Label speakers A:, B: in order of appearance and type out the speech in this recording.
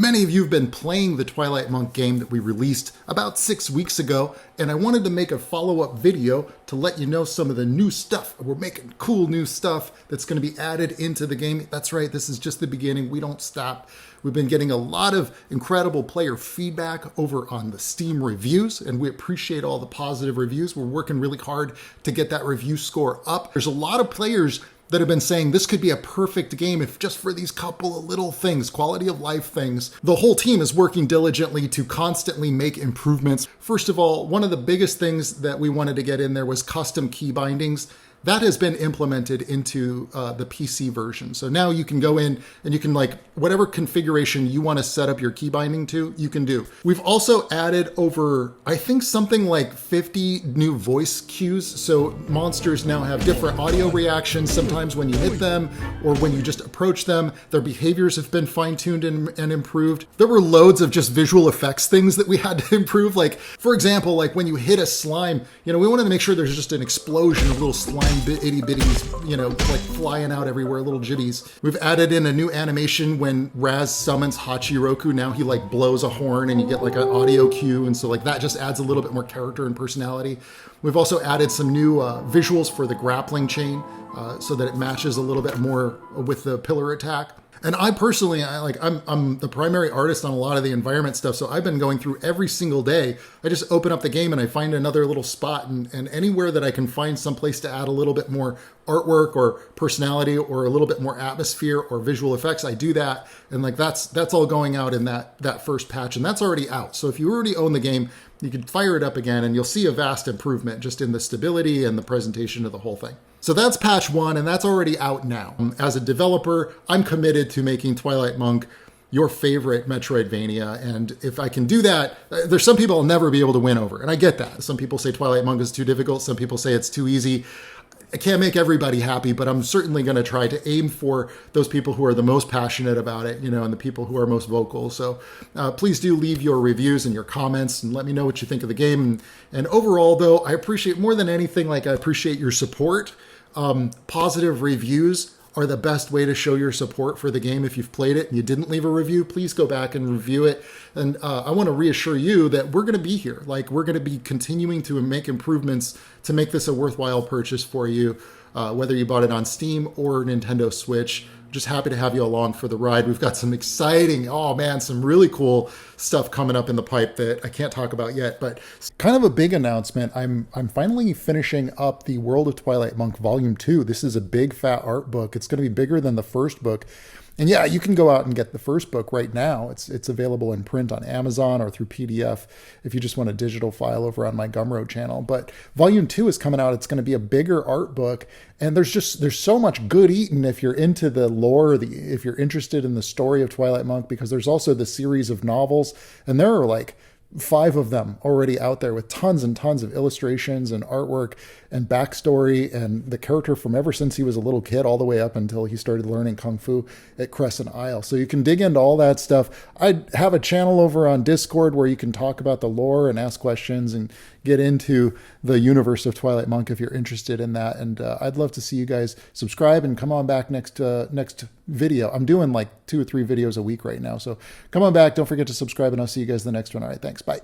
A: Many of you have been playing the Twilight Monk game that we released about 6 weeks ago, and I wanted to make a follow-up video to let you know some of the new stuff. We're making cool new stuff that's going to be added into the game. That's right, this is just the beginning. We don't stop. We've been getting a lot of incredible player feedback over on the Steam reviews, and we appreciate all the positive reviews. We're working really hard to get that review score up. There's a lot of players that have been saying this could be a perfect game if just for these couple of little things, quality of life things. The whole team is working diligently to constantly make improvements. First of all, one of the biggest things that we wanted to get in there was custom key bindings. That has been implemented into the PC version. So now you can go in and you can whatever configuration you want to set up your key binding to, you can do. We've also added over, I think something like 50 new voice cues. So monsters now have different audio reactions sometimes when you hit them or when you just approach them. Their behaviors have been fine-tuned and improved. There were loads of just visual effects things that we had to improve. Like, for example, like when you hit a slime, we wanted to make sure there's just an explosion of little slime itty bitties, flying out everywhere, little jitties. We've added in a new animation when Raz summons Hachiroku. Now he blows a horn and you get an audio cue. And so that just adds a little bit more character and personality. We've also added some new visuals for the grappling chain so that it matches a little bit more with the pillar attack. And I personally, I'm the primary artist on a lot of the environment stuff, so I've been going through every single day. I just open up the game and I find another little spot, and anywhere that I can find some place to add a little bit more artwork or personality or a little bit more atmosphere or visual effects, I do that. And that's all going out in that first patch, and that's already out. So if you already own the game, you can fire it up again and you'll see a vast improvement just in the stability and the presentation of the whole thing. So that's patch 1, and that's already out now. As a developer, I'm committed to making Twilight Monk your favorite Metroidvania, and if I can do that, there's some people I'll never be able to win over, and I get that. Some people say Twilight Monk is too difficult, some people say it's too easy. I can't make everybody happy, but I'm certainly going to try to aim for those people who are the most passionate about it, and the people who are most vocal. So please do leave your reviews and your comments and let me know what you think of the game. And overall, though, I appreciate more than anything, I appreciate your support. Positive reviews are the best way to show your support for the game. If you've played it and you didn't leave a review, please go back and review it. And I want to reassure you that we're going to be here. We're going to be continuing to make improvements to make this a worthwhile purchase for you, whether you bought it on Steam or Nintendo Switch. Just happy to have you along for the ride. We've got some exciting, some really cool stuff coming up in the pipe that I can't talk about yet, but it's kind of a big announcement. I'm finally finishing up the World of Twilight Monk Volume 2. This is a big fat art book. It's going to be bigger than the first book. And yeah, you can go out and get the first book right now. It's available in print on Amazon or through PDF if you just want a digital file over on my Gumroad channel. But Volume 2 is coming out. It's going to be a bigger art book. And there's so much good eating if you're into the lore, if you're interested in the story of Twilight Monk, because there's also the series of novels. And there are 5 of them already out there with tons and tons of illustrations and artwork and backstory and the character from ever since he was a little kid all the way up until he started learning Kung Fu at Crescent Isle. So you can dig into all that stuff. I have a channel over on Discord where you can talk about the lore and ask questions and get into the universe of Twilight Monk if you're interested in that. And I'd love to see you guys subscribe and come on back next video. I'm doing 2 or 3 videos a week right now. So come on back. Don't forget to subscribe, and I'll see you guys in the next one. All right, thanks. Bye.